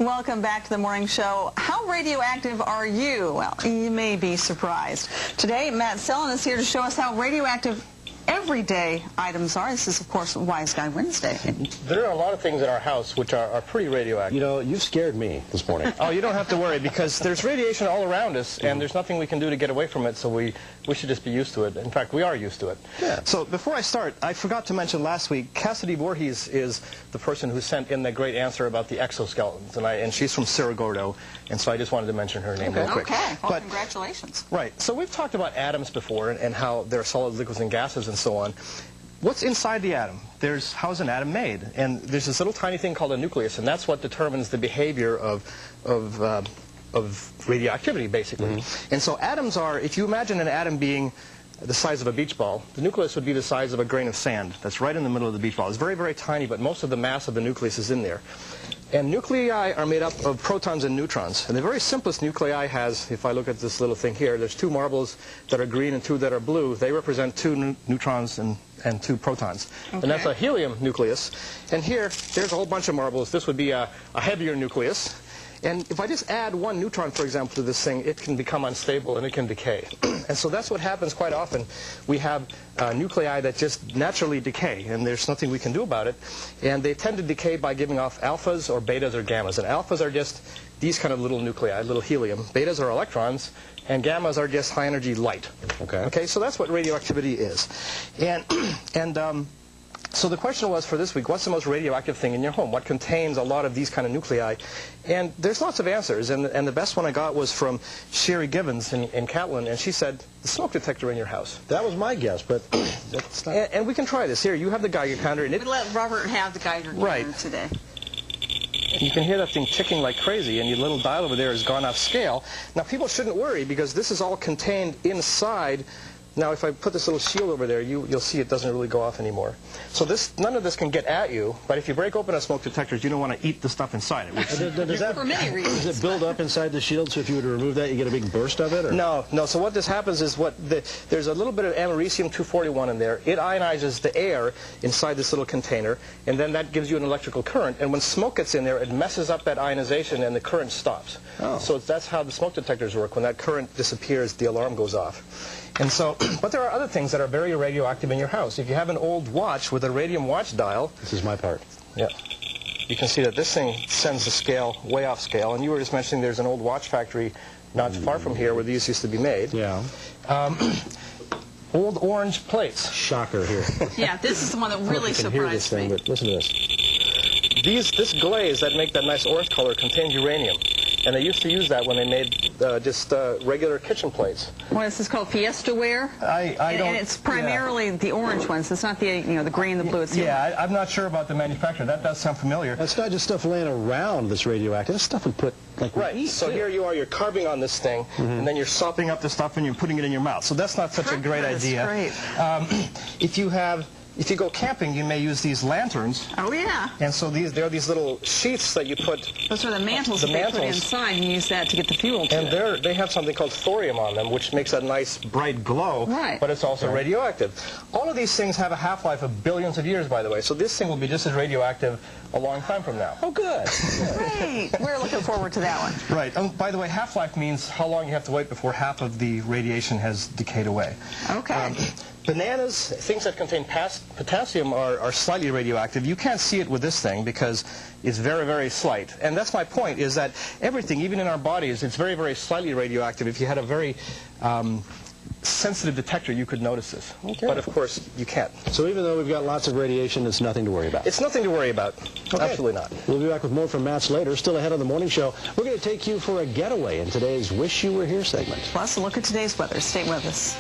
Welcome back to the morning show. How radioactive are you? Well, you may be surprised. Today, Matt Sellen is here to show us how radioactive everyday items are. This is, of course, Wise Guy Wednesday. There are a lot of things in our house which are pretty radioactive. You know, you've scared me this morning. Oh, you don't have to worry, because there's radiation all around us, and there's nothing we can do to get away from it, so we should just be used to it. In fact, we are used to it. Yeah. So before I start, I forgot to mention last week, Cassidy Voorhees is the person who sent in the great answer about the exoskeletons, and she's from Cerro Gordo, and so I just wanted to mention her name real quick. Okay, well, but, congratulations. Right. So we've talked about atoms before and how they're solids, liquids, and gases, and so on. What's inside the atom? How's an atom made? And there's this little tiny thing called a nucleus, and that's what determines the behavior of radioactivity, basically. Mm-hmm. And so atoms are, if you imagine an atom being the size of a beach ball, the nucleus would be the size of a grain of sand. That's right in the middle of the beach ball. It's very, very tiny, but most of the mass of the nucleus is in there. And nuclei are made up of protons and neutrons. And the very simplest nuclei has, if I look at this little thing here, there's 2 marbles that are green and 2 that are blue. They represent 2 neutrons and 2 protons. Okay. And that's a helium nucleus. And here, there's a whole bunch of marbles. This would be a heavier nucleus. And if I just add 1 neutron, for example, to this thing, it can become unstable and it can decay. And so that's what happens quite often. We have nuclei that just naturally decay, and there's nothing we can do about it. And they tend to decay by giving off alphas or betas or gammas. And alphas are just these kind of little nuclei, little helium. Betas are electrons, and gammas are just high-energy light. Okay, so that's what radioactivity is. So the question was for this week, what's the most radioactive thing in your home? What contains a lot of these kind of nuclei? And there's lots of answers, and the best one I got was from Sherry Gibbons in Catlin, and she said, the smoke detector in your house. That was my guess, but that's not... And we can try this. Here, you have the Geiger counter. And we let Robert have the Geiger counter today. And you can hear that thing ticking like crazy, and your little dial over there has gone off scale. Now, people shouldn't worry, because this is all contained inside. Now, if I put this little shield over there, you'll see it doesn't really go off anymore. So none of this can get at you, but if you break open a smoke detector, you don't want to eat the stuff inside it. For many reasons. Does it build up inside the shield, so if you were to remove that, you get a big burst of it? Or? No. So what this happens is there's a little bit of americium-241 in there. It ionizes the air inside this little container, and then that gives you an electrical current. And when smoke gets in there, it messes up that ionization, and the current stops. Oh. So that's how the smoke detectors work. When that current disappears, the alarm goes off. And so, but there are other things that are very radioactive in your house. If you have an old watch with a radium watch dial... This is my part. Yeah. You can see that this thing sends the scale way off scale. And you were just mentioning there's an old watch factory not far from here where these used to be made. Yeah. Old orange plates. Shocker here. Yeah, this is the one that really surprised me. But listen to this. This glaze that make that nice orange color contains uranium. And they used to use that when they made just regular kitchen plates. What is this called? Fiesta ware? And it's primarily the orange ones. It's not the green, the blue. It's I'm not sure about the manufacturer. That does sound familiar. That's not just stuff laying around that's radioactive. That's stuff we put like we eat. So here you are, you're carving on this thing, and then you're sopping up the stuff and you're putting it in your mouth. So that's not such a great idea. Great. If you go camping, you may use these lanterns. Oh, yeah. And so there are these little sheaths that you put... Those are the mantles that they put inside and use that to get the fuel to it. And they have something called thorium on them, which makes a nice bright glow, but it's also radioactive. All of these things have a half-life of billions of years, by the way, so this thing will be just as radioactive a long time from now. Oh, good. Great. We're looking forward to that one. Right. By the way, half-life means how long you have to wait before half of the radiation has decayed away. Okay. Bananas, things that contain potassium are slightly radioactive. You can't see it with this thing because it's very, very slight. And that's my point, is that everything, even in our bodies, it's very, very slightly radioactive. If you had a very sensitive detector, you could notice this. Okay. But of course, you can't. So even though we've got lots of radiation, it's nothing to worry about. It's nothing to worry about. Okay. Absolutely not. We'll be back with more from Matt's later. Still ahead on the morning show, we're going to take you for a getaway in today's Wish You Were Here segment. Plus, a look at today's weather. Stay with us.